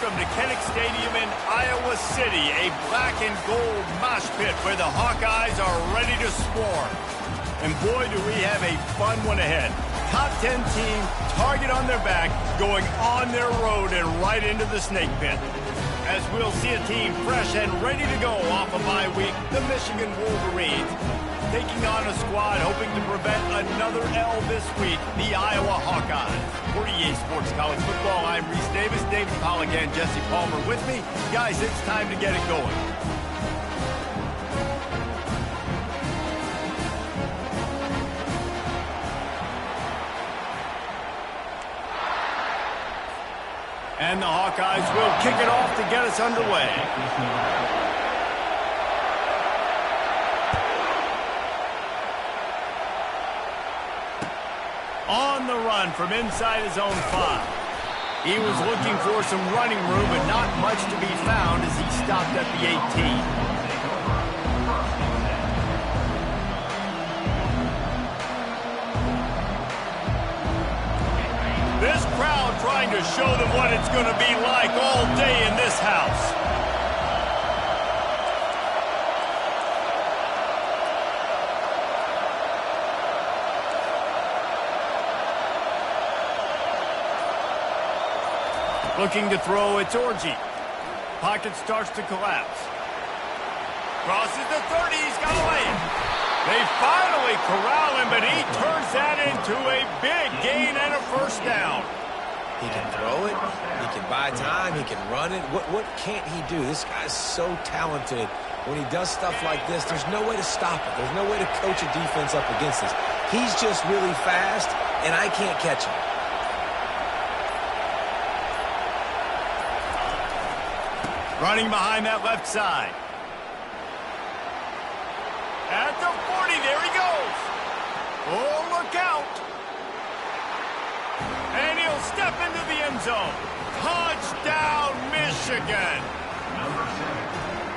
welcome to Kinnick Stadium in Iowa City, a black and gold mosh pit where the Hawkeyes are ready to swarm. And boy, do we have a fun one ahead. Top 10 team, target on their back, going on their road and right into the snake pit. As we'll see a team fresh and ready to go off a bye week, the Michigan Wolverines. Taking on a squad hoping to prevent another L this week, the Iowa Hawkeyes. For EA Sports College Football, I'm Reese Davis, David Pollack and Jesse Palmer with me. Guys, it's time to get it going. And the Hawkeyes will kick it off to get us underway. On the run from inside his own 5. He was looking for some running room, but not much to be found as he stopped at the 18. This crowd trying to show them what it's going to be like all day in this house. Looking to throw, it's Orji. Pocket starts to collapse. Crosses the 30, he's got away. They finally corral him, but he turns that into a big gain and a first down. He can throw it, he can buy time, he can run it. What can't he do? This guy's so talented. When he does stuff like this, there's no way to stop it. There's no way to coach a defense up against this. He's just really fast, and I can't catch him. Running behind that left side. At the 40, there he goes. Oh, look out. And he'll step into the end zone. Touchdown, Michigan.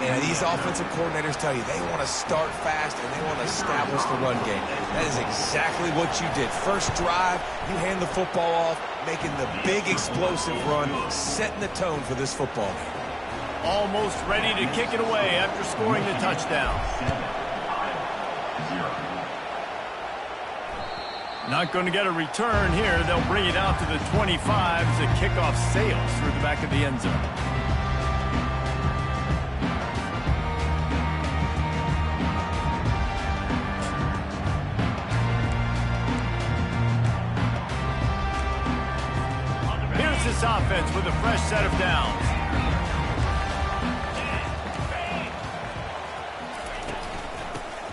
And these offensive coordinators tell you they want to start fast and they want to establish the run game. That is exactly what you did. First drive, you hand the football off, making the big explosive run, setting the tone for this football game. Almost ready to kick it away after scoring the touchdown. Not going to get a return here. They'll bring it out to the 25 as the kickoff sails through the back of the end zone. Here's this offense with a fresh set of downs.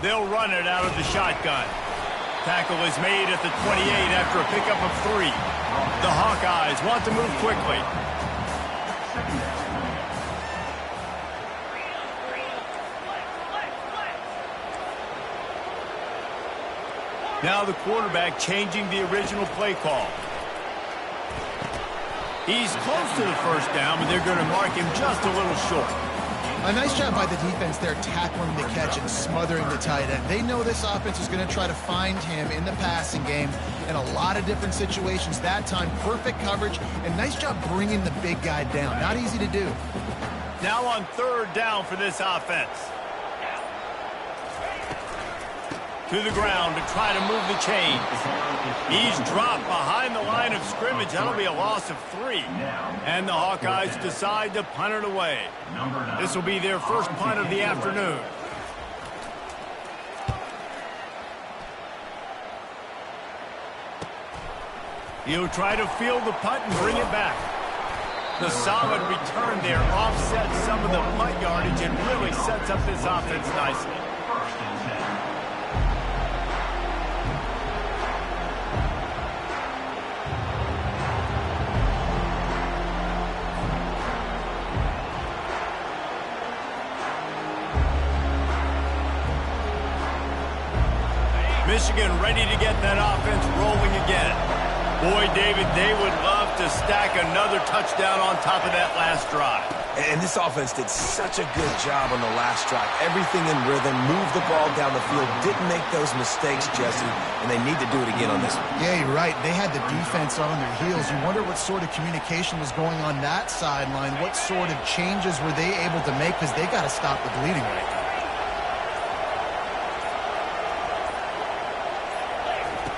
They'll run it out of the shotgun. Tackle is made at the 28 after a pickup of 3. The Hawkeyes want to move quickly. Now the quarterback changing the original play call. He's close to the first down, but they're going to mark him just a little short. A nice job by the defense there, tackling the catch and smothering the tight end. They know this offense is going to try to find him in the passing game in a lot of different situations. That time, perfect coverage, and nice job bringing the big guy down. Not easy to do. Now on third down for this offense. To the ground to try to move the chains. He's dropped behind the line of scrimmage. That'll be a loss of 3. And the Hawkeyes decide to punt it away. This will be their first punt of the afternoon. He'll try to field the punt and bring it back. The solid return there offsets some of the punt yardage and really sets up this offense nicely. Michigan ready to get that offense rolling again. Boy, David, they would love to stack another touchdown on top of that last drive. And this offense did such a good job on the last drive. Everything in rhythm, moved the ball down the field, didn't make those mistakes, Jesse, and they need to do it again on this one. Yeah, you're right. They had the defense on their heels. You wonder what sort of communication was going on that sideline. What sort of changes were they able to make, because they got to stop the bleeding right now.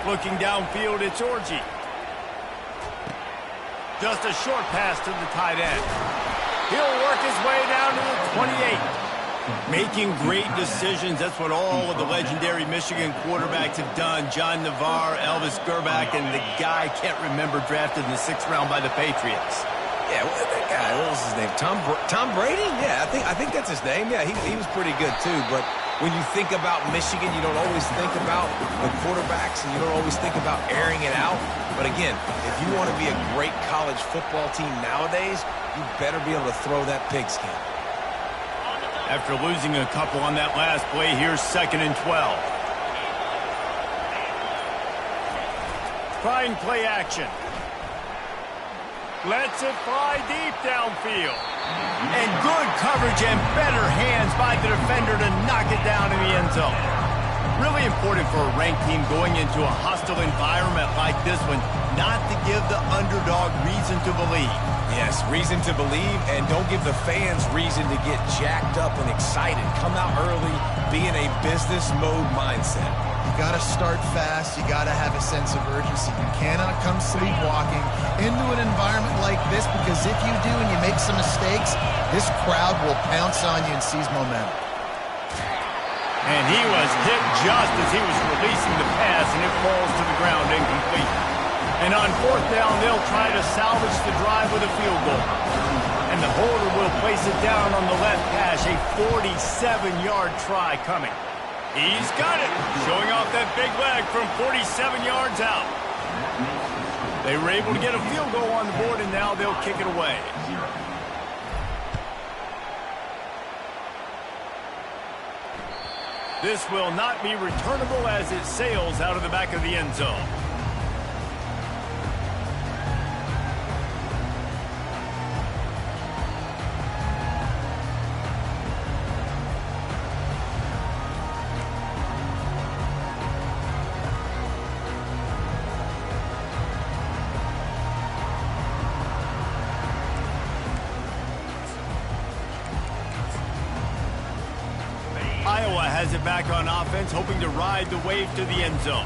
Looking downfield, it's Orji. Just a short pass to the tight end. He'll work his way down to the 28. Making great decisions. That's what all of the legendary Michigan quarterbacks have done. John Navarre, Elvis Grbac, and the guy I can't remember, drafted in the 6th round by the Patriots. Yeah, that guy, what was his name? Tom Brady? Yeah, I think that's his name. Yeah, he was pretty good too. But when you think about Michigan, you don't always think about the quarterbacks, and you don't always think about airing it out. But again, if you want to be a great college football team nowadays, you better be able to throw that pigskin. After losing a couple on that last play, here's 2nd and 12. Trying play action. Lets it fly deep downfield. And good coverage and better hands by the defender to knock it down in the end zone. Really important for a ranked team going into a hostile environment like this one, not to give the underdog reason to believe. Yes, reason to believe, and don't give the fans reason to get jacked up and excited. Come out early, be in a business mode mindset. You got to start fast. You got to have a sense of urgency. You cannot come sleepwalking into an environment like this, because if you do and you make some mistakes, this crowd will pounce on you and seize momentum. And he was hit just as he was releasing the pass, and it falls to the ground incomplete. And on 4th down, they'll try to salvage the drive with a field goal. And the holder will place it down on the left hash, a 47-yard try coming. He's got it, showing off that big leg from 47 yards out. They were able to get a field goal on the board, and now they'll kick it away. This will not be returnable as it sails out of the back of the end zone. Iowa has it back on offense, hoping to ride the wave to the end zone.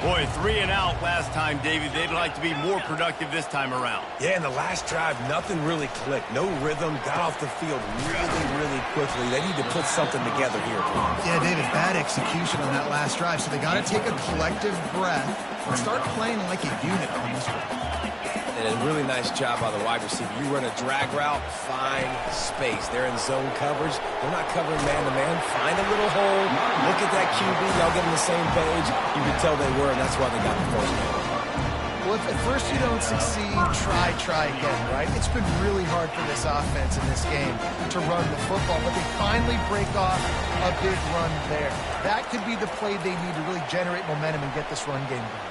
Boy, 3 and out last time, David. They'd like to be more productive this time around. Yeah, in the last drive, nothing really clicked. No rhythm, got off the field really quickly. They need to put something together here. Yeah, David, bad execution on that last drive, so they got to take a collective breath and start playing like a unit on this one. And a really nice job by the wide receiver. You run a drag route, find space. They're in zone coverage. They're not covering man-to-man. Find a little hole. Look at that QB. Y'all get on the same page. You can tell they were, and that's why they got the first down. Well, if at first you don't succeed, try again, right? It's been really hard for this offense in this game to run the football, but they finally break off a big run there. That could be the play they need to really generate momentum and get this run game going.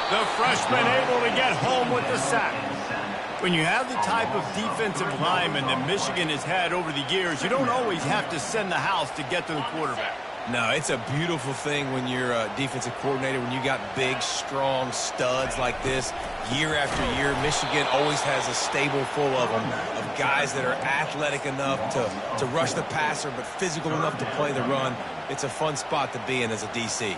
The freshman able to get home with the sack. When you have the type of defensive lineman that Michigan has had over the years, you don't always have to send the house to get to the quarterback. No, it's a beautiful thing when you're a defensive coordinator, when you got big, strong studs like this. Year after year, Michigan always has a stable full of them, of guys that are athletic enough to rush the passer, but physical enough to play the run. It's a fun spot to be in as a DC.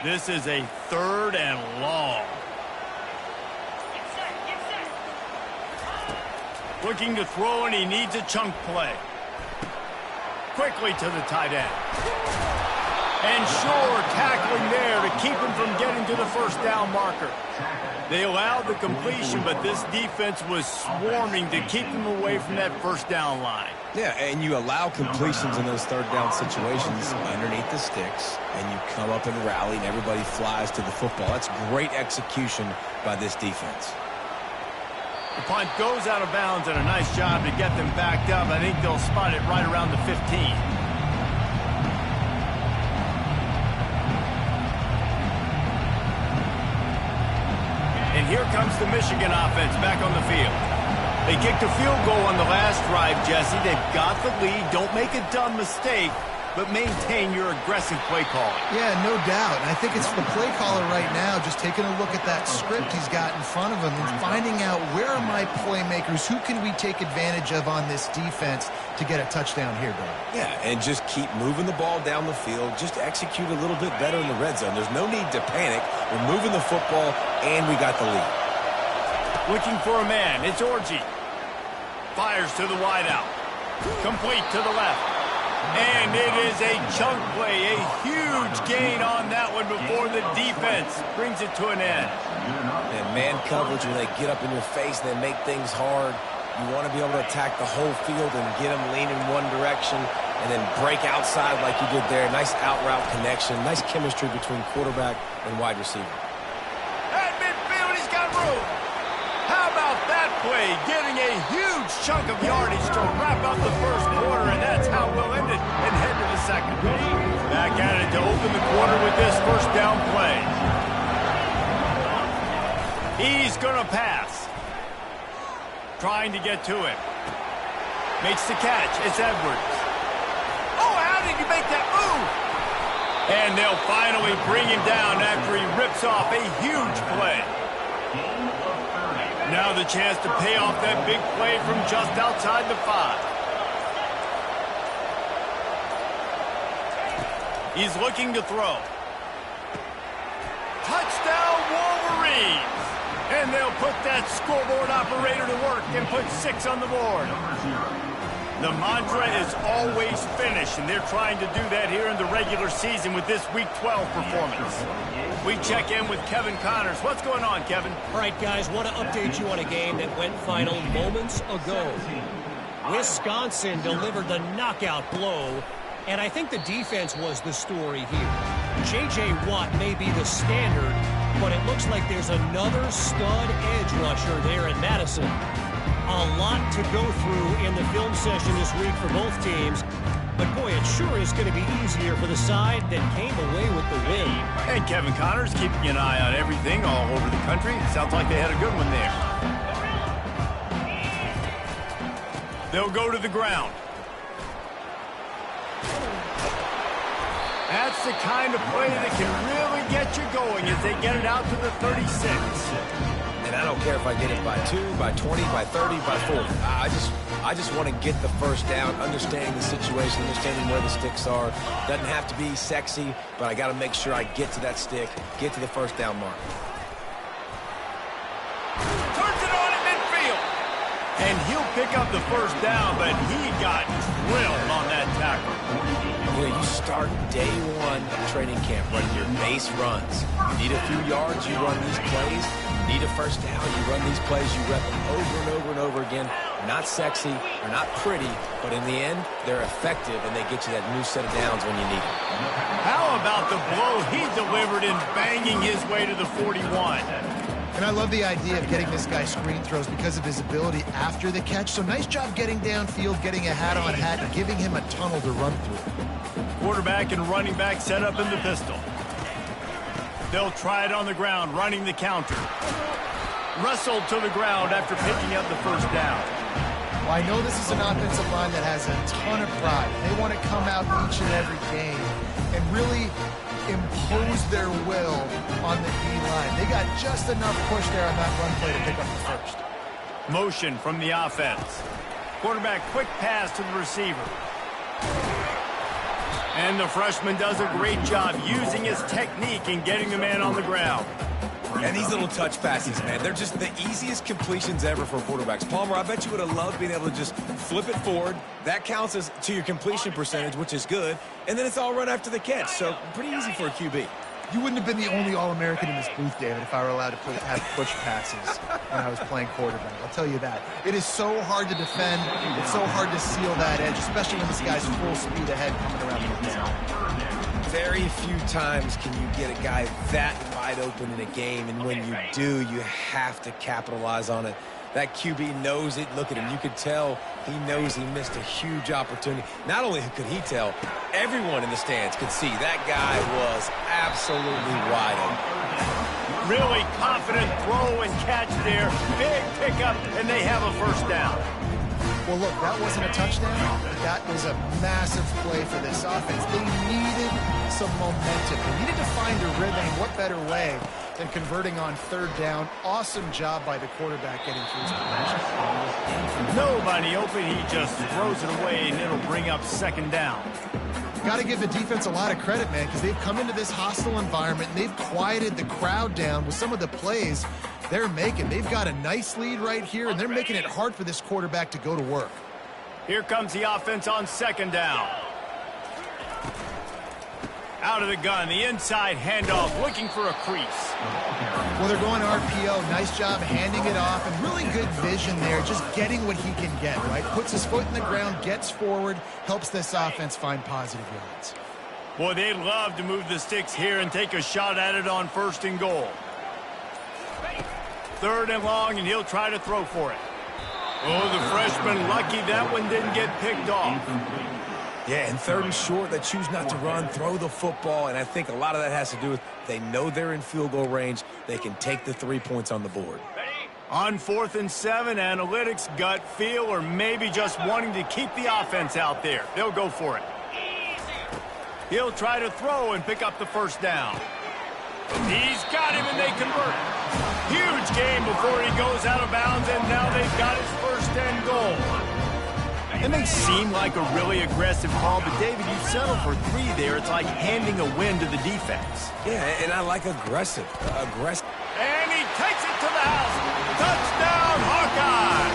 This is a 3rd and long. Looking to throw, and he needs a chunk play. Quickly to the tight end. And sure, tackling there to keep him from getting to the first down marker. They allowed the completion, but this defense was swarming to keep them away from that first down line. Yeah, and you allow completions in those 3rd down situations underneath the sticks, and you come up and rally, and everybody flies to the football. That's great execution by this defense. The punt goes out of bounds, and a nice job to get them backed up. I think they'll spot it right around the 15. comes the Michigan offense back on the field. They kicked a field goal on the last drive, Jesse. They've got the lead. Don't make a dumb mistake, but maintain your aggressive play calling. Yeah, no doubt. And I think it's the play caller right now just taking a look at that script he's got in front of him and finding out where are my playmakers, who can we take advantage of on this defense to get a touchdown here, Dave. Yeah, and just keep moving the ball down the field. Just execute a little bit better in the red zone. There's no need to panic. We're moving the football, and we got the lead. Looking for a man. It's Orji. Fires to the wideout. Complete to the left. And it is a chunk play, a huge gain on that one before the defense brings it to an end. And man coverage, when they get up in your face, they make things hard. You want to be able to attack the whole field and get them leaning one direction and then break outside like you did there. Nice out route connection, nice chemistry between quarterback and wide receiver. At midfield, he's got room. How about that play? Getting a huge chunk of yardage to wrap up the first quarter, and that's how we'll end it and head to the second. Back at it to open the quarter with this first down play. He's going to pass. Trying to get to him. Makes the catch. It's Edwards. Oh, how did you make that move? And they'll finally bring him down after he rips off a huge play. Now the chance to pay off that big play from just outside the 5. He's looking to throw. Touchdown Wolverines! And they'll put that scoreboard operator to work and put 6 on the board. The mantra is always finish, and they're trying to do that here in the regular season with this Week 12 performance. We check in with Kevin Connors. What's going on, Kevin? All right, guys, want to update you on a game that went final moments ago. Wisconsin delivered the knockout blow, and I think the defense was the story here. J.J. Watt may be the standard, but it looks like there's another stud edge rusher there in Madison. A lot to go through in the film session this week for both teams. But, boy, it sure is going to be easier for the side that came away with the win. And Kevin Connors keeping an eye on everything all over the country. Sounds like they had a good one there. They'll go to the ground. That's the kind of play that can really get you going as they get it out to the 36. And I don't care if I get it by 2, by 20, by 30, by 40. I just want to get the first down, understanding the situation, understanding where the sticks are. Doesn't have to be sexy, but I got to make sure I get to that stick, get to the first down mark. Turns it on at midfield. And he'll pick up the first down, but he got drilled on that tackle. You know, you start day one of training camp running your base runs. You need a few yards, you run these plays. Need a first down, you run these plays, you rep them over and over and over again. Not sexy, they're not pretty, but in the end, they're effective, and they get you that new set of downs when you need it. How about the blow he delivered in banging his way to the 41? And I love the idea of getting this guy screen throws because of his ability after the catch. So nice job getting downfield, getting a hat-on hat, and giving him a tunnel to run through. Quarterback and running back set up in the pistol. They'll try it on the ground, running the counter. Wrestled to the ground after picking up the first down. Well, I know this is an offensive line that has a ton of pride. They want to come out each and every game and really impose their will on the D-line. They got just enough push there on that run play to pick up the first. Motion from the offense. Quarterback quick pass to the receiver. And the freshman does a great job using his technique and getting the man on the ground. And these little touch passes, man, they're just the easiest completions ever for quarterbacks. Palmer, I bet you would have loved being able to just flip it forward. That counts as to your completion percentage, which is good. And then it's all run after the catch, so pretty easy for a QB. You wouldn't have been the only All-American in this booth, David, if I were allowed to have push passes when I was playing quarterback. I'll tell you that. It is so hard to defend. It's so hard to seal that edge, especially when this guy's full speed ahead coming around the inside. Very few times can you get a guy that wide open in a game, and when you do, you have to capitalize on it. That QB knows it. Look at him. You could tell he knows he missed a huge opportunity. Not only could he tell, everyone in the stands could see that guy was absolutely wide open. Really confident throw and catch there. Big pickup, and they have a first down. Well, look, that wasn't a touchdown, but that was a massive play for this offense. They needed some momentum. They needed to find a rhythm. What better way than converting on third down? Awesome job by the quarterback getting through his progression. Nobody open. He just throws it away, and it'll bring up second down. Got to give the defense a lot of credit, man, because they've come into this hostile environment, and they've quieted the crowd down with some of the plays they're making. They've got a nice lead right here, and they're making it hard for this quarterback to go to work. Here comes the offense on second down. Out of the gun, the inside handoff, looking for a crease. Well, they're going RPO. Nice job handing it off, and really good vision there, just getting what he can get, right? Puts his foot in the ground, gets forward, helps this offense find positive yards. Boy, they'd love to move the sticks here and take a shot at it on first and goal. Third and long, and he'll try to throw for it. Oh, the freshman lucky that one didn't get picked off. Yeah, and third and short, they choose not to run, throw the football, and I think a lot of that has to do with they know they're in field goal range. They can take the 3 points on the board. On 4th and 7, analytics, gut feel, or maybe just wanting to keep the offense out there. They'll go for it. He'll try to throw and pick up the first down. He's got him, and they convert. Huge game before he goes out of bounds, and now they've got his first and goal. It may seem like a really aggressive call, but David, you settle for 3 there. It's like handing a win to the defense. Yeah, and I like aggressive. And he takes it to the house. Touchdown, Hawkeye!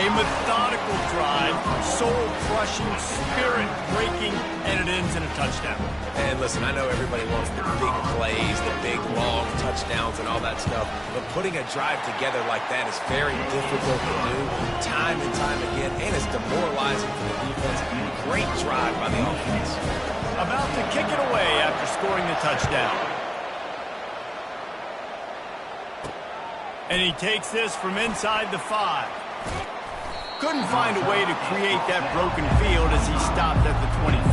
A methodical drive, soul-crushing, spirit-breaking, and it ends in a touchdown. And listen, I know everybody wants the big plays, the big, long touchdowns and all that stuff, but putting a drive together like that is very difficult to do time and time again, and it's demoralizing for the defense. Great drive by the offense. About to kick it away after scoring the touchdown. And he takes this from inside the 5. Couldn't find a way to create that broken field as he stopped at the 25.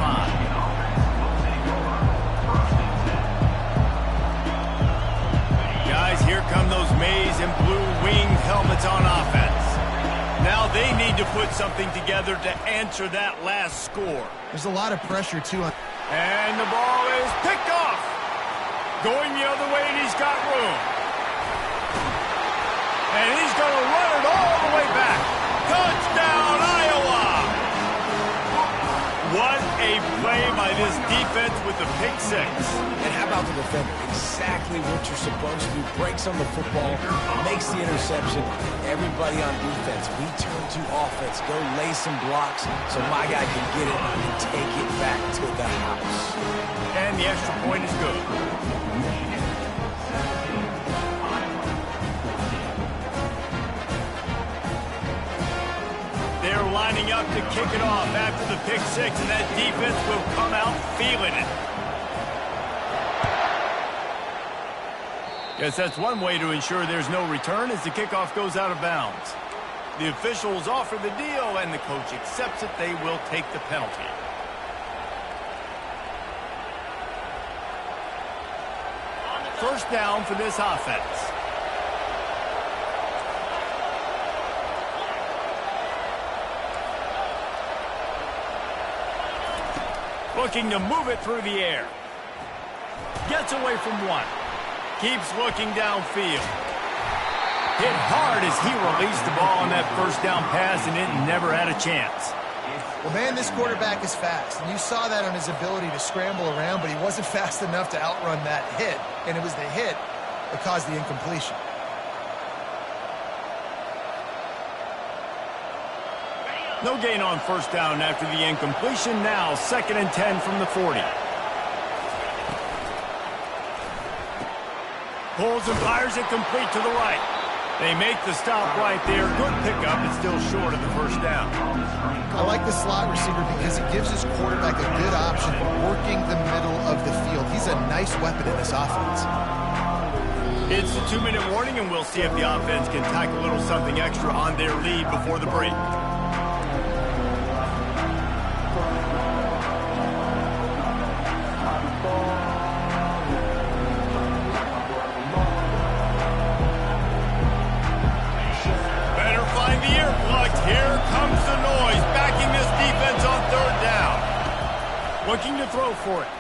Guys, here come those maize and blue winged helmets on offense. Now they need to put something together to answer that last score. There's a lot of pressure, too. And the ball is picked off. Going the other way, and he's got room. And he's going to run it all the way back. Touchdown, Iowa! What a play by this defense with the pick 6. And how about the defender? Exactly what you're supposed to do. Breaks on the football, makes the interception. Everybody on defense, we turn to offense. Go lay some blocks so my guy can get it and take it back to the house. And the extra point is good. They're lining up to kick it off after the pick 6, and that defense will come out feeling it. Guess that's one way to ensure there's no return as the kickoff goes out of bounds. The officials offer the deal, and the coach accepts it. They will take the penalty. First down for this offense. Looking to move it through the air. Gets away from one. Keeps looking downfield. Hit hard as he released the ball on that first down pass, and it never had a chance. Well, man, this quarterback is fast. And you saw that on his ability to scramble around, but he wasn't fast enough to outrun that hit. And it was the hit that caused the incompletion. No gain on first down after the incompletion. Now 2nd and 10 from the 40. Pulls and fires it complete to the right. They make the stop right there. Good pickup, but still short of the first down. I like the slot receiver because it gives his quarterback a good option working the middle of the field. He's a nice weapon in this offense. It's the 2-minute warning, and we'll see if the offense can tack a little something extra on their lead before the break. Looking to throw for it.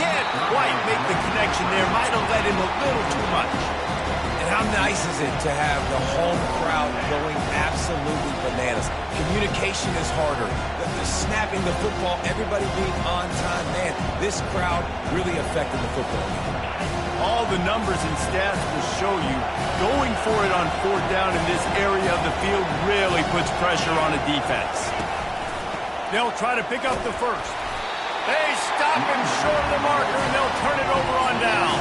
Can't quite make the connection there. Might have let him a little too much. And how nice is it to have the home crowd going absolutely bananas? Communication is harder. The snapping the football, everybody being on time. Man, this crowd really affected the football game. All the numbers and stats will show you going for it on fourth down in this area of the field really puts pressure on a defense. They'll try to pick up the first. They stop him short of the marker, and they'll turn it over on down.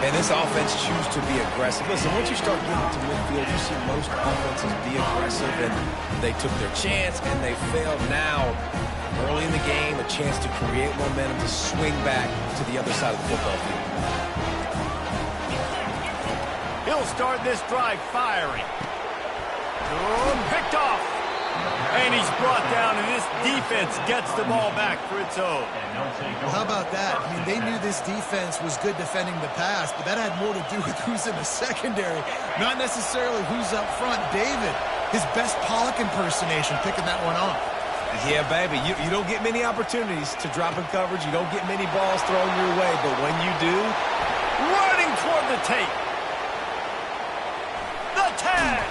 And this offense chooses to be aggressive. Listen, once you start getting to midfield, you see most offenses be aggressive, and they took their chance, and they failed. Now, early in the game, a chance to create momentum to swing back to the other side of the football field. He'll start this drive firing. Picked off. And he's brought down, and this defense gets the ball back for its own. Well, how about that? I mean, they knew this defense was good defending the pass, but that had more to do with who's in the secondary, not necessarily who's up front. David, his best Pollock impersonation, picking that one off. Yeah, baby, you don't get many opportunities to drop in coverage. You don't get many balls thrown your way, but when you do, running toward the tape. The 10.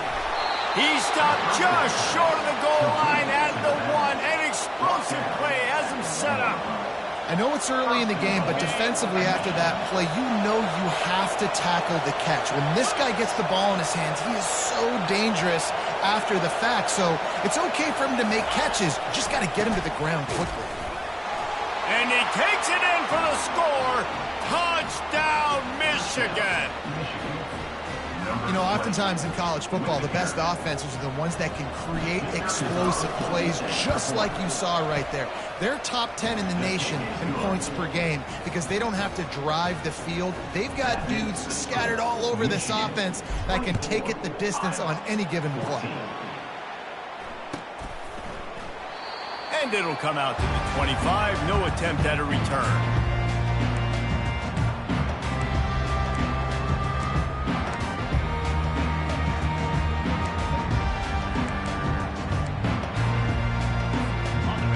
He stopped just short of the goal line at the 1. An explosive play has him set up. I know it's early in the game, but defensively after that play, you know you have to tackle the catch. When this guy gets the ball in his hands, he is so dangerous after the fact. So it's okay for him to make catches. You just got to get him to the ground quickly. And he takes it in for the score. Touchdown, Michigan. You know, oftentimes in college football, the best offenses are the ones that can create explosive plays, just like you saw right there. They're top 10 in the nation in points per game because they don't have to drive the field. They've got dudes scattered all over this offense that can take it the distance on any given play. And it'll come out to the 25. No attempt at a return.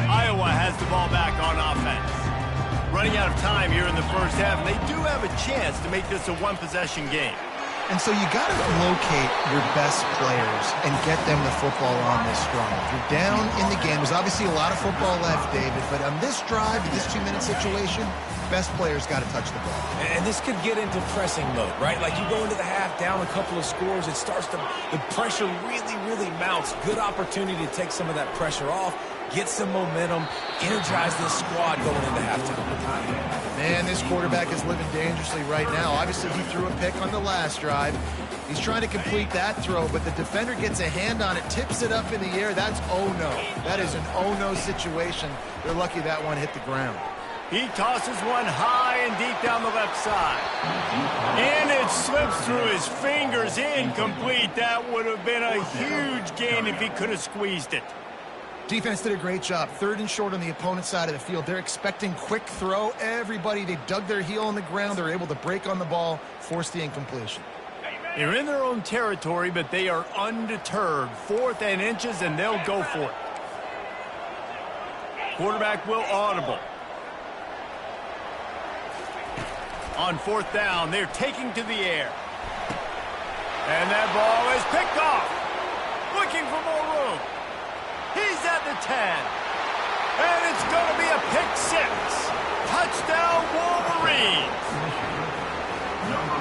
Iowa has the ball back on offense. Running out of time here in the first half, and they do have a chance to make this a one-possession game. And so you got to locate your best players and get them the football on this drive. If you're down in the game, there's obviously a lot of football left, David, but on this drive, in this 2-minute situation, best players got to touch the ball. And this could get into pressing mode, right? Like you go into the half down a couple of scores, it starts to, the pressure really mounts. Good opportunity to take some of that pressure off, get some momentum, energize this squad going into halftime. Man, this quarterback is living dangerously right now. Obviously, he threw a pick on the last drive. He's trying to complete that throw, but the defender gets a hand on it, tips it up in the air. That's oh-no. That is an oh-no situation. They're lucky that one hit the ground. He tosses one high and deep down the left side. And it slips through his fingers, incomplete. That would have been a huge gain if he could have squeezed it. Defense did a great job. 3rd and short on the opponent's side of the field. They're expecting quick throw. Everybody, they dug their heel on the ground. They're able to break on the ball, force the incompletion. They're in their own territory, but they are undeterred. 4th and inches, and they'll go for it. Quarterback will audible. On 4th down, they're taking to the air. And that ball is picked off. Looking for more room. He's at the 10. And it's going to be a pick 6. Touchdown, Wolverines.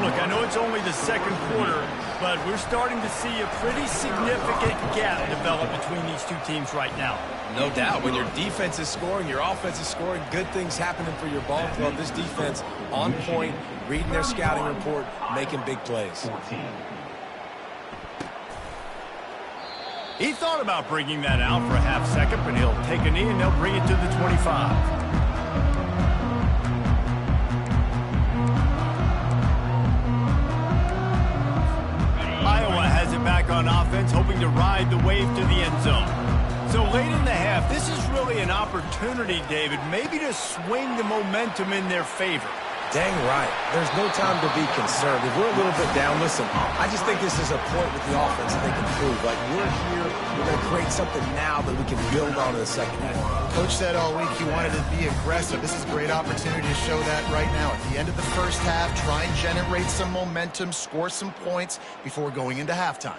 Look, I know it's only the second quarter, but we're starting to see a pretty significant gap develop between these two teams right now. No doubt. When your defense is scoring, your offense is scoring, good things happening for your ball club. This defense on point, reading their scouting report, making big plays. He thought about bringing that out for a half second, but he'll take a knee and they'll bring it to the 25. Iowa has it back on offense, hoping to ride the wave to the end zone. So late in the half, this is really an opportunity, David, maybe to swing the momentum in their favor. Dang right. There's no time to be concerned. If we're a little bit down, listen, I just think this is a point with the offense that they can prove. Like, we're here, we're going to create something now that we can build on in the second half. Coach said all week he wanted to be aggressive. This is a great opportunity to show that right now. At the end of the first half, try and generate some momentum, score some points before going into halftime.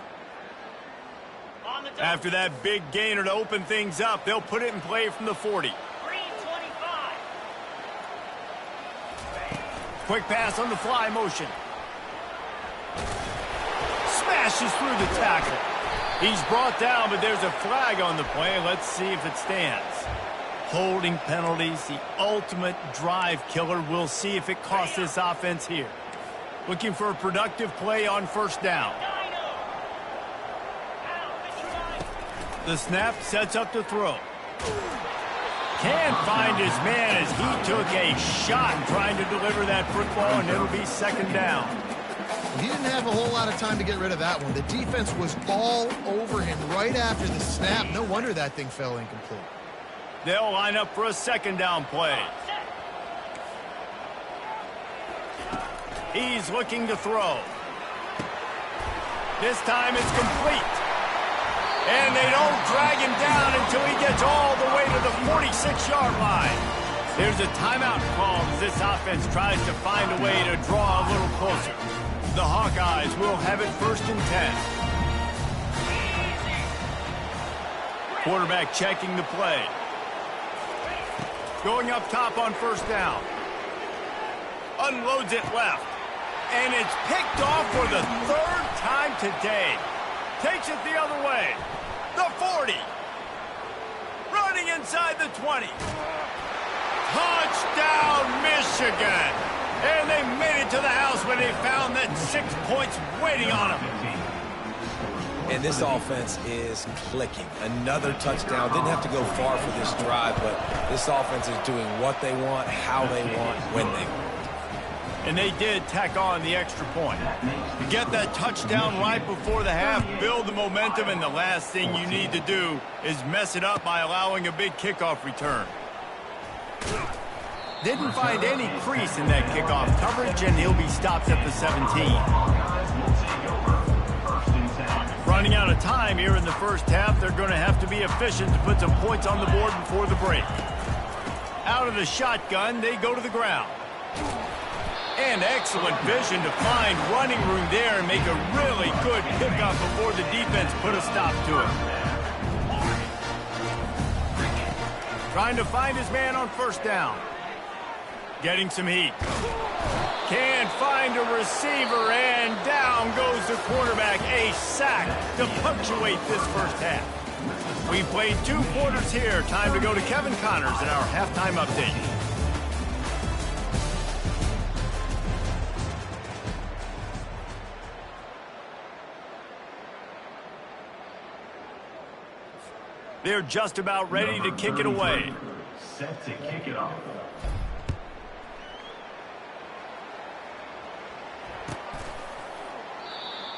After that big gainer to open things up, they'll put it in play from the 40. Quick pass on the fly motion. Smashes through the tackle. He's brought down, but there's a flag on the play. Let's see if it stands. Holding penalties, the ultimate drive killer. We'll see if it costs this offense here. Looking for a productive play on first down. The snap sets up to throw. Can't find his man as he took a shot trying to deliver that football, and it'll be second down. He didn't have a whole lot of time to get rid of that one. The defense was all over him right after the snap. No wonder that thing fell incomplete. They'll line up for a second down play. He's looking to throw. This time it's complete. And they don't drag him down until he gets all the way to the 46-yard line. There's a timeout called as this offense tries to find a way to draw a little closer. The Hawkeyes will have it first and 10. Quarterback checking the play. Going up top on first down. Unloads it left. And it's picked off for the third time today. Takes it the other way. The 40. Running inside the 20. Touchdown, Michigan. And they made it to the house when they found that 6 points waiting on them. And this offense is clicking. Another touchdown. Didn't have to go far for this drive, but this offense is doing what they want, how they want, when they want. And they did tack on the extra point. You get that touchdown right before the half, build the momentum, and the last thing you need to do is mess it up by allowing a big kickoff return. Didn't find any crease in that kickoff coverage, and he'll be stopped at the 17. Running out of time here in the first half, they're going to have to be efficient to put some points on the board before the break. Out of the shotgun, they go to the ground. And excellent vision to find running room there and make a really good pickup before the defense put a stop to it. Trying to find his man on first down. Getting some heat. Can't find a receiver, and down goes the quarterback. A sack to punctuate this first half. We've played 2 quarters here. Time to go to Kevin Connors in our halftime update. They're just about ready to kick it away. Set to kick it off.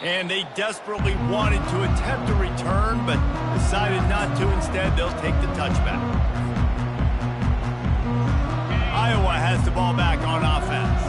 And they desperately wanted to attempt a return, but decided not to. Instead, they'll take the touchback. Iowa has the ball back on offense.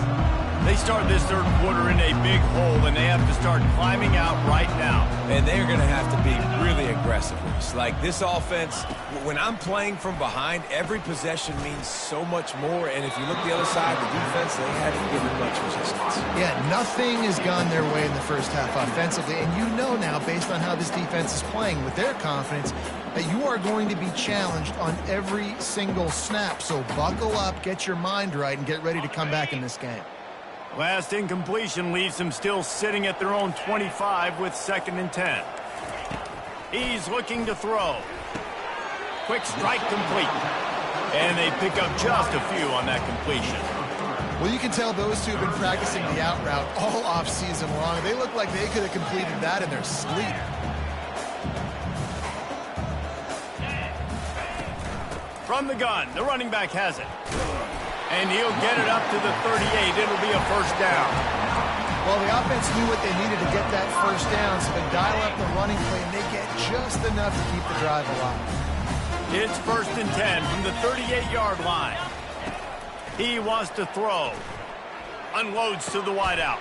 They start this third quarter in a big hole, and they have to start climbing out right now. And they're going to have to be really aggressive. Like this offense, when I'm playing from behind, every possession means so much more. And if you look the other side, the defense, they haven't given much resistance. Yeah, nothing has gone their way in the first half offensively. And you know now, based on how this defense is playing with their confidence, that you are going to be challenged on every single snap. So buckle up, get your mind right, and get ready to come back in this game. Last incompletion leaves them still sitting at their own 25 with second and 10. He's looking to throw. Quick strike complete. And they pick up just a few on that completion. Well, you can tell those two have been practicing the out route all offseason long. They look like they could have completed that in their sleep. From the gun, the running back has it. And he'll get it up to the 38. It'll be a first down. Well, the offense knew what they needed to get that first down, so they dial up the running play, and they get just enough to keep the drive alive. It's first and 10 from the 38-yard line. He wants to throw. unloads to the wideout.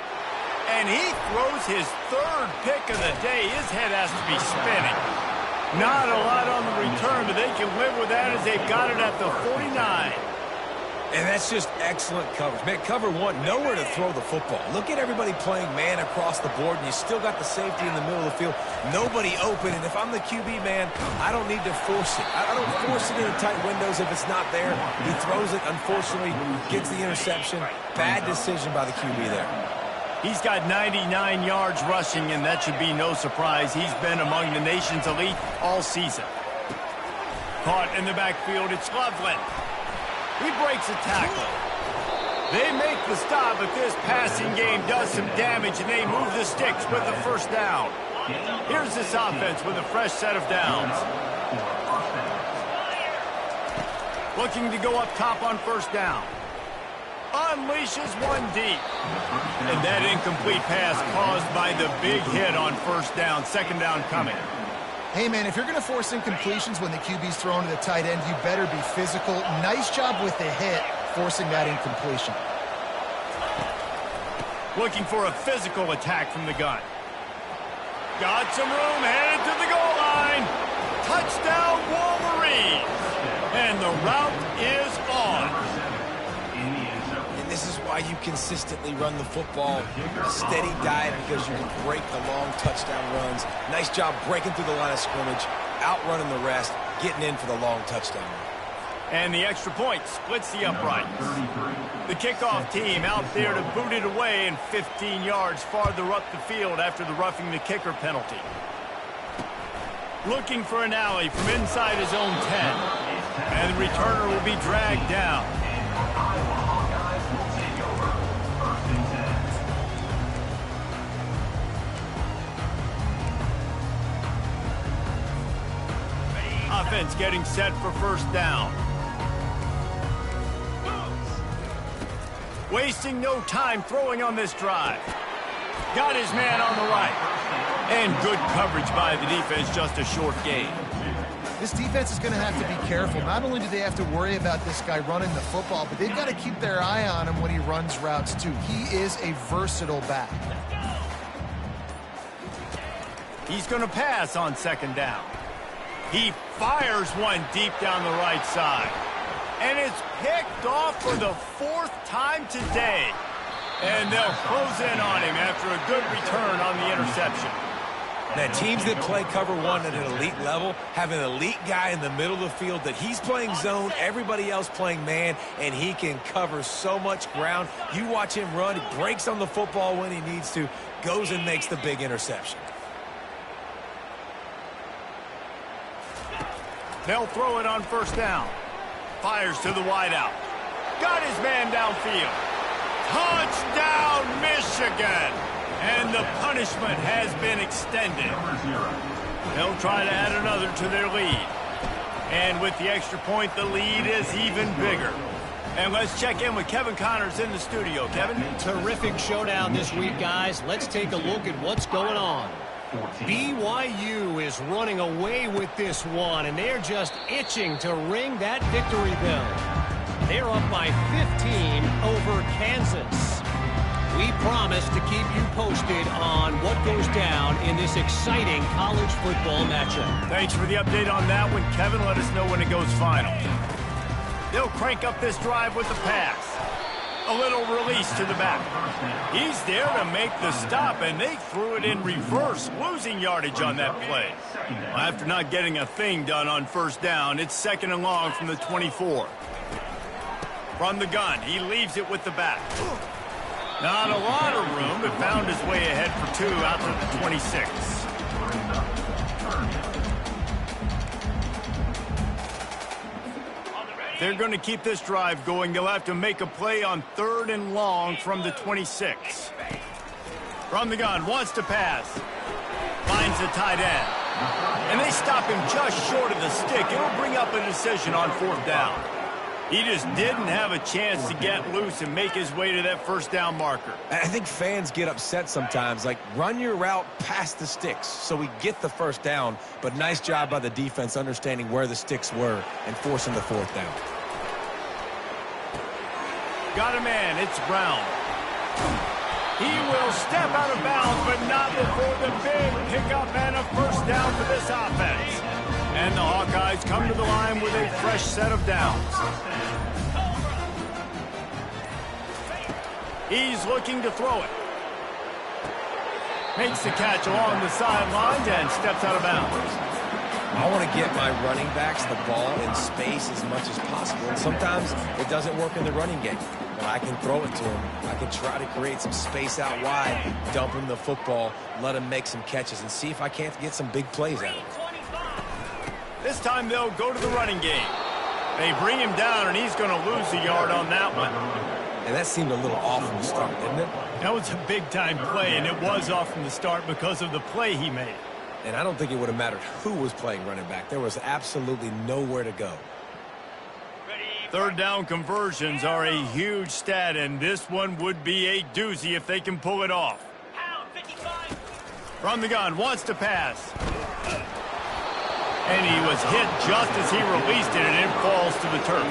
And he throws his third pick of the day. His head has to be spinning. Not a lot on the return, but they can live with that as they've got it at the 49. And that's just excellent coverage. Man, cover one, nowhere to throw the football. Look at everybody playing man across the board, and you still got the safety in the middle of the field. Nobody open, and if I'm the QB, man, I don't need to force it. I don't force it into tight windows if it's not there. He throws it, unfortunately, gets the interception. Bad decision by the QB there. He's got 99 yards rushing, and that should be no surprise. He's been among the nation's elite all season. Caught in the backfield, it's Loveland. He breaks a tackle. They make the stop, but this passing game does some damage, and they move the sticks with the first down. Here's this offense with a fresh set of downs. Looking to go up top on first down. Unleashes one deep. And that incomplete pass caused by the big hit on first down. Second down coming. Hey, man, if you're going to force incompletions when the QB's thrown to the tight end, you better be physical. Nice job with the hit, forcing that incompletion. Looking for a physical attack from the gun. Got some room, headed to the goal line. Touchdown, Wolverines. And the route is on. This is why you consistently run the football, a steady diet, because you can break the long touchdown runs. Nice job breaking through the line of scrimmage, outrunning the rest, getting in for the long touchdown. And the extra point splits the uprights. The kickoff team out there to boot it away and 15 yards farther up the field after the roughing the kicker penalty. Looking for an alley from inside his own 10. And the returner will be dragged down. Offense getting set for first down. Wasting no time throwing on this drive. Got his man on the right. And good coverage by the defense, just a short gain. This defense is going to have to be careful. Not only do they have to worry about this guy running the football, but they've got to keep their eye on him when he runs routes too. He is a versatile back. He's going to pass on second down. He fires one deep down the right side. And it's picked off for the fourth time today. And they'll close in on him after a good return on the interception. Now, teams that play cover one at an elite level have an elite guy in the middle of the field that he's playing zone, everybody else playing man, and he can cover so much ground. You watch him run, he breaks on the football when he needs to, goes and makes the big interception. They'll throw it on first down. Fires to the wideout. Got his man downfield. Touchdown, Michigan! And the punishment has been extended. They'll try to add another to their lead. And with the extra point, the lead is even bigger. And let's check in with Kevin Connors in the studio. Kevin? Terrific showdown this week, guys. Let's take a look at what's going on. BYU is running away with this one, and they're just itching to ring that victory bell. They're up by 15 over Kansas. We promise to keep you posted on what goes down in this exciting college football matchup. Thanks for the update on that one, Kevin. Let us know when it goes final. They'll crank up this drive with the pass. A little release to the back. He's there to make the stop, and they threw it in reverse, losing yardage on that play. Well, after not getting a thing done on first down, it's second and long from the 24. From the gun, he leaves it with the back. Not a lot of room, but found his way ahead for two out to the 26. They're going to keep this drive going. They'll have to make a play on third and long from the 26. From the gun, wants to pass. Finds the tight end. And they stop him just short of the stick. It'll bring up a decision on fourth down. He just didn't have a chance to get loose and make his way to that first down marker. I think fans get upset sometimes, like run your route past the sticks so we get the first down, but nice job by the defense understanding where the sticks were and forcing the fourth down. Got a man, it's Brown. He will step out of bounds, but not before the big pickup and a first down for this offense. And the Hawkeyes come to the line with a fresh set of downs. He's looking to throw it. Makes the catch along the sidelines and steps out of bounds. I want to get my running backs the ball in space as much as possible. And sometimes it doesn't work in the running game. But I can throw it to him. I can try to create some space out wide, dump him the football, let him make some catches, and see if I can't get some big plays out of him. This time they'll go to the running game. They bring him down, and he's going to lose a yard on that one. And that seemed a little off from the start, didn't it? That was a big-time play, and it was off from the start because of the play he made. And I don't think it would have mattered who was playing running back. There was absolutely nowhere to go. Third down conversions are a huge stat, and this one would be a doozy if they can pull it off. From the gun, wants to pass. And he was hit just as he released it, and it falls to the turf.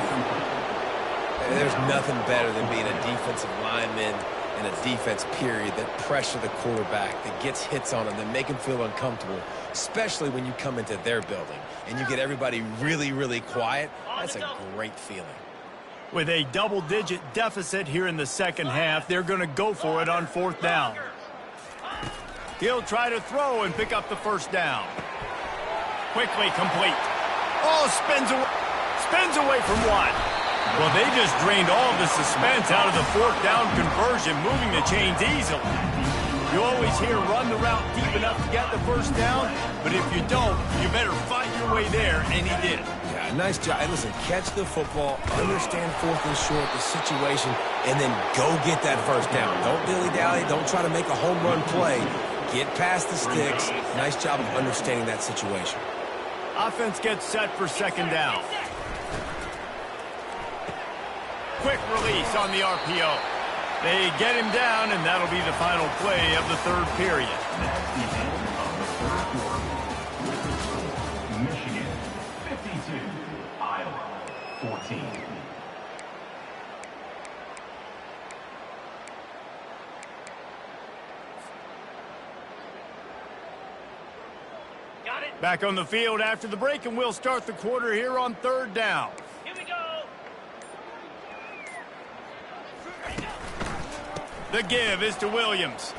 There's nothing better than being a defensive lineman in a defense period that pressure the quarterback, that gets hits on him, that make him feel uncomfortable, especially when you come into their building and you get everybody really, really quiet. That's a great feeling. With a double-digit deficit here in the second half, they're going to go for it on fourth down. He'll try to throw and pick up the first down. Quickly complete. Oh, spins away from one. Well, they just drained all of the suspense out of the fourth down conversion, moving the chains easily. You always hear run the route deep enough to get the first down, but if you don't, you better fight your way there, and he did. Yeah, nice job. Hey, listen, catch the football, understand fourth and short, the situation, and then go get that first down. Don't dilly-dally. Don't try to make a home run play. Get past the sticks. Nice job of understanding that situation. Offense gets set for second down. Quick release on the RPO. They get him down, and that'll be the final play of the third period. Michigan 52, Iowa 14. Back on the field after the break, and we'll start the quarter here on third down. Here we go. The give is to Williams.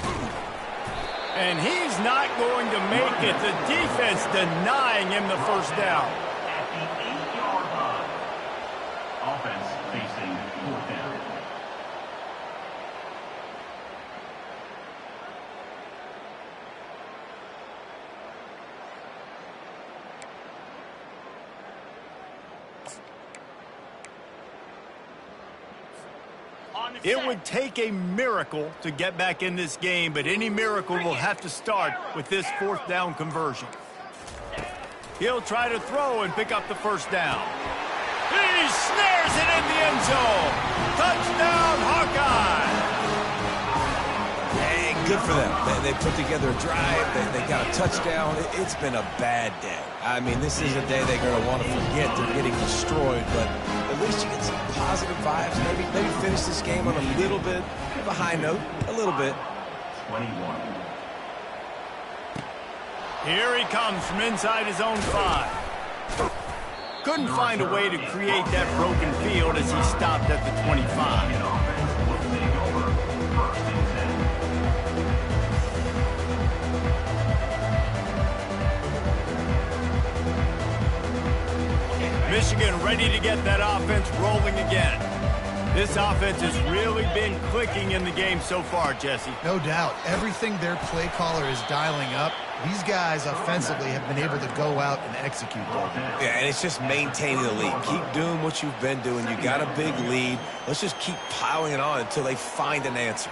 And he's not going to make it. The defense denying him the first down. At the 8-yard line. Offense facing fourth down. It would take a miracle to get back in this game, but any miracle will have to start with this fourth down conversion. He'll try to throw and pick up the first down. He snares it in the end zone. Touchdown, Hawkeye! Hey, good for them. They put together a drive. They got a touchdown. It's been a bad day. I mean, this is a day they're going to want to forget. They're getting destroyed, but at least you get some positive vibes. Maybe finish this game on a little bit of a high note. A little bit. 21. Here he comes from inside his own 5. Couldn't find a way to create that broken field as he stopped at the 25. Michigan ready to get that offense rolling again. This offense has really been clicking in the game so far, Jesse. No doubt. Everything their play caller is dialing up, these guys offensively have been able to go out and execute. Yeah, and it's just maintaining the lead. Keep doing what you've been doing. You got a big lead. Let's just keep piling it on until they find an answer.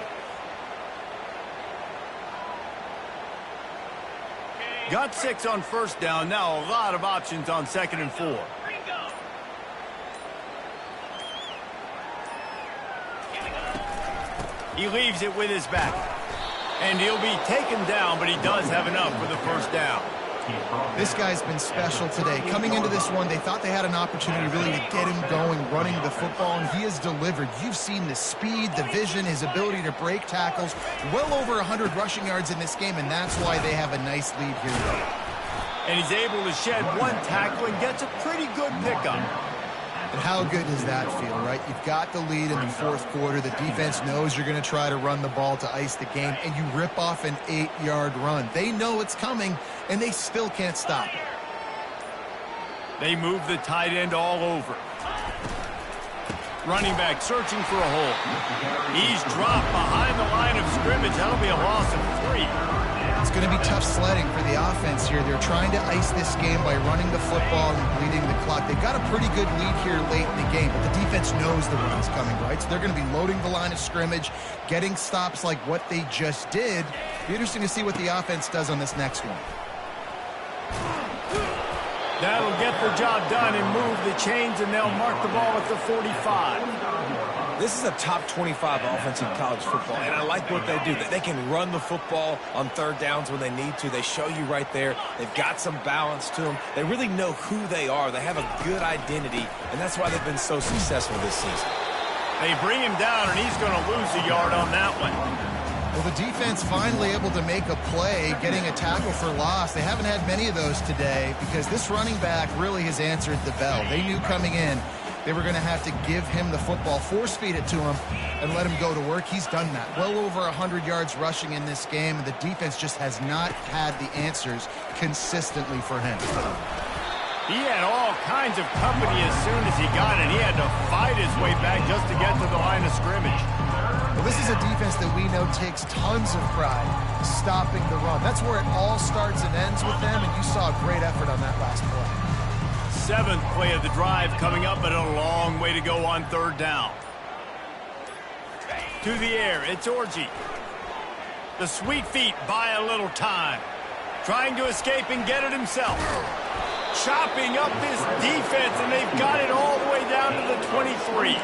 Got 6 on first down. Now a lot of options on second and 4. He leaves it with his back. And he'll be taken down, but he does have enough for the first down. This guy's been special today. Coming into this one, they thought they had an opportunity really to get him going, running the football, and he has delivered. You've seen the speed, the vision, his ability to break tackles. Well over 100 rushing yards in this game, and that's why they have a nice lead here today. And he's able to shed one tackle and gets a pretty good pickup. And how good does that feel, right? You've got the lead in the fourth quarter. The defense knows you're going to try to run the ball to ice the game, and you rip off an 8-yard run. They know it's coming, and they still can't stop it. They move the tight end all over. Running back searching for a hole. He's dropped behind the line of scrimmage. That'll be a loss of 3. It's going to be tough sledding for the offense here. They're trying to ice this game by running the football and bleeding the clock. They've got a pretty good lead here late in the game, but the defense knows the run's coming, right? So they're going to be loading the line of scrimmage, getting stops like what they just did. Be interesting to see what the offense does on this next one. That'll get the job done and move the chains, and they'll mark the ball at the 45. This is a top 25 offense in college football, and I like what they do. They can run the football on third downs when they need to. They show you right there. They've got some balance to them. They really know who they are. They have a good identity, and that's why they've been so successful this season. They bring him down, and he's going to lose a yard on that one. Well, the defense finally able to make a play, getting a tackle for loss. They haven't had many of those today because this running back really has answered the bell. They knew coming in they were going to have to give him the football, force-feed it to him, and let him go to work. He's done that. Well over 100 yards rushing in this game, and the defense just has not had the answers consistently for him. He had all kinds of company as soon as he got it. He had to fight his way back just to get to the line of scrimmage. Well, this is a defense that we know takes tons of pride stopping the run. That's where it all starts and ends with them, and you saw a great effort on that last play. 7th play of the drive coming up, but a long way to go on third down. To the air, it's Orji. The sweet feet buy a little time. Trying to escape and get it himself. Chopping up this defense, and they've got it all the way down to the 23.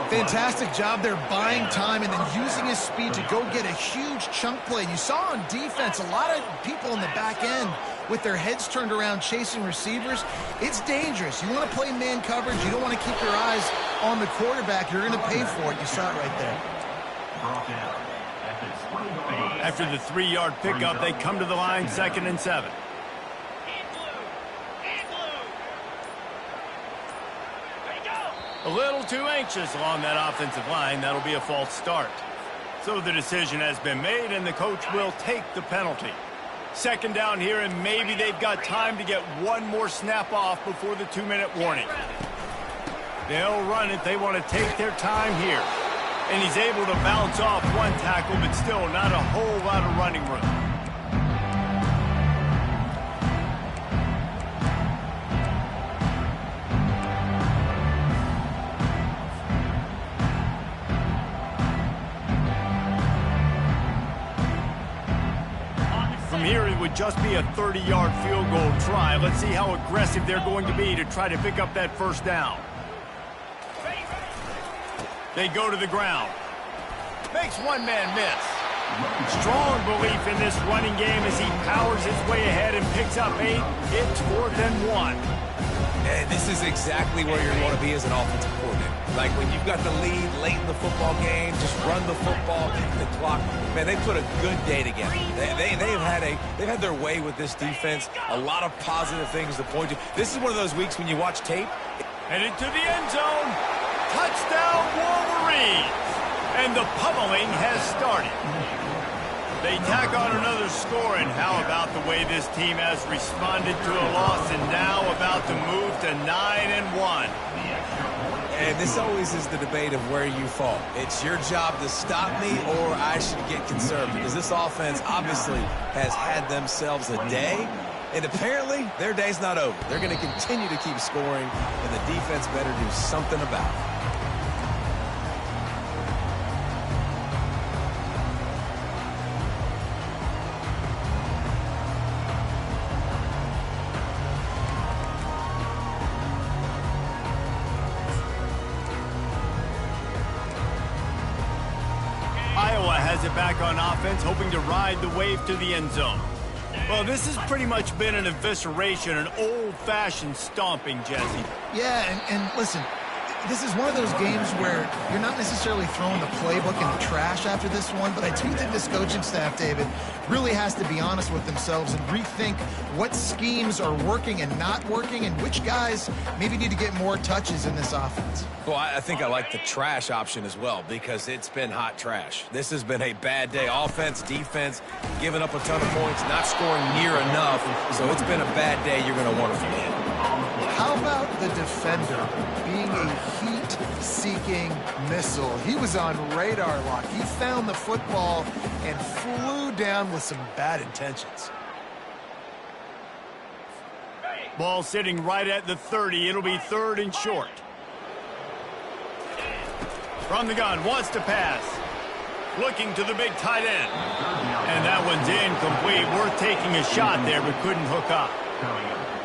Fantastic job there buying time and then using his speed to go get a huge chunk play. You saw on defense a lot of people in the back end with their heads turned around chasing receivers. It's dangerous. You want to play man coverage. You don't want to keep your eyes on the quarterback. You're going to pay for it. You saw it right there. After the 3-yard pickup, they come to the line, 2nd and 7. A little too anxious along that offensive line. That'll be a false start. So the decision has been made, and the coach will take the penalty. 2nd down here, and maybe they've got time to get one more snap off before the 2-minute warning. They'll run it. They want to take their time here. And he's able to bounce off one tackle, but still not a whole lot of running room. From here, it would just be a 30-yard field goal try. Let's see how aggressive they're going to be to try to pick up that first down. They go to the ground. Makes one man miss. Strong belief in this running game as he powers his way ahead and picks up 8. It's 4th and 1. And this is exactly where you want to be as an offensive coordinator. Like when you've got the lead late in the football game, just run the football, keep the clock. Man, they put a good day together. They've had their way with this defense. A lot of positive things to point to. This is one of those weeks when you watch tape. Headed to the end zone. Touchdown, Wolverines! And the pummeling has started. They tack on another score, and how about the way this team has responded to a loss and now about to move to 9-1. And this always is the debate of where you fall. It's your job to stop me or I should get conservative, because this offense obviously has had themselves a day, and apparently their day's not over. They're going to continue to keep scoring, and the defense better do something about it. Iowa has it back on offense, hoping to ride the wave to the end zone. Well, this has pretty much been an evisceration, an old-fashioned stomping, Jesse. Yeah, and listen, this is one of those games where you're not necessarily throwing the playbook in the trash after this one, but I do think this coaching staff, David, really has to be honest with themselves and rethink what schemes are working and not working and which guys maybe need to get more touches in this offense. Well, I think I like the trash option as well because it's been hot trash. This has been a bad day. Offense, defense, giving up a ton of points, not scoring near enough. So it's been a bad day you're going to want to forget. How about the defender being a heat-seeking missile? He was on radar lock. He found the football and flew down with some bad intentions. Ball sitting right at the 30. It'll be 3rd and short. From the gun, wants to pass. Looking to the big tight end. And that one's incomplete. Worth taking a shot there, but couldn't hook up.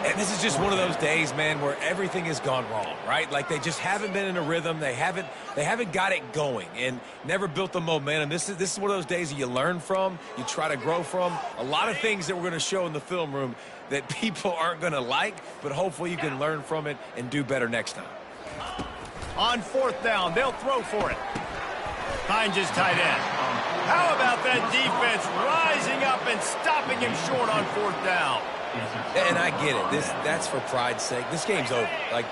And this is just one of those days, man, where everything has gone wrong, right? Like they just haven't been in a rhythm. They haven't got it going and never built the momentum. This is one of those days that you learn from, you try to grow from. A lot of things that we're going to show in the film room that people aren't going to like, but hopefully you can learn from it and do better next time. On 4th down, they'll throw for it. Finds his tight end. How about that defense rising up and stopping him short on 4th down? And I get it. That's for pride's sake. This game's over. Like,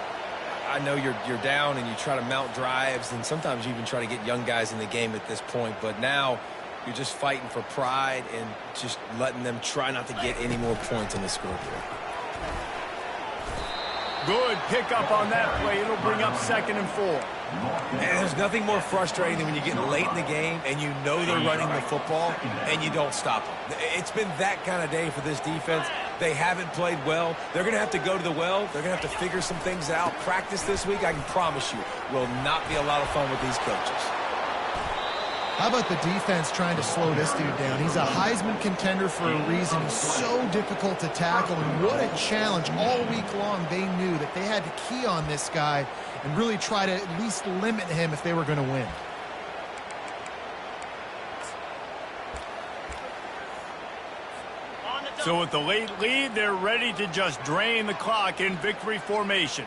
I know you're down and you try to mount drives, and sometimes you even try to get young guys in the game at this point. But now you're just fighting for pride and just letting them try not to get any more points on the scoreboard. Good pickup on that play. It'll bring up 2nd and 4. And there's nothing more frustrating than when you get late in the game and you know they're running the football and you don't stop them. It's been that kind of day for this defense. They haven't played well. They're going to have to go to the well. They're going to have to figure some things out. Practice this week, I can promise you, will not be a lot of fun with these coaches. How about the defense trying to slow this dude down? He's a Heisman contender for a reason. He's so difficult to tackle, and what a challenge. All week long, they knew that they had to key on this guy and really try to at least limit him if they were going to win. So with the late lead, they're ready to just drain the clock in victory formation.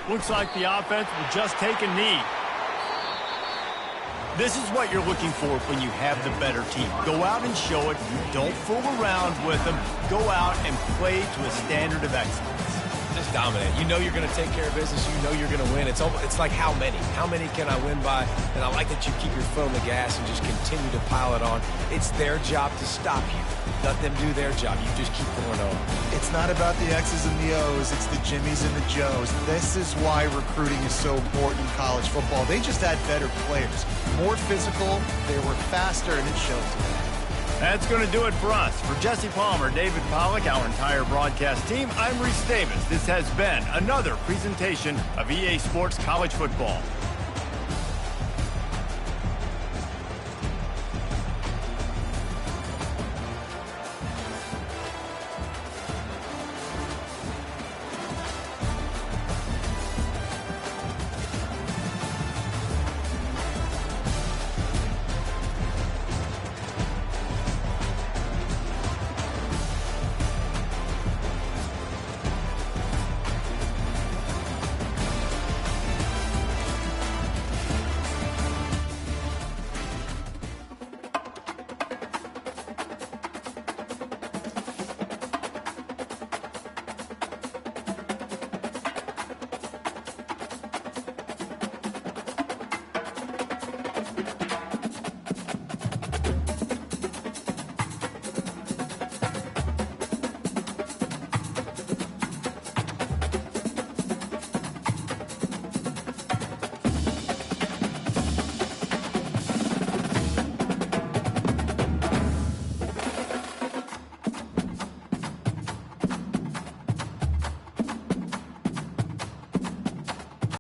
Looks like the offense will just take a knee. This is what you're looking for when you have the better team. Go out and show it. Don't fool around with them. Go out and play to a standard of excellence. Just dominate. You know you're going to take care of business. You know you're going to win. It's like how many? How many can I win by? And I like that you keep your foot on the gas and just continue to pile it on. It's their job to stop you. Let them do their job. You just keep going on. It's not about the X's and the O's. It's the Jimmies and the Joes. This is why recruiting is so important in college football. They just had better players. More physical, they were faster, and it shows. That's going to do it for us. For Jesse Palmer, David Pollack, our entire broadcast team, I'm Reese Davis. This has been another presentation of EA Sports College Football.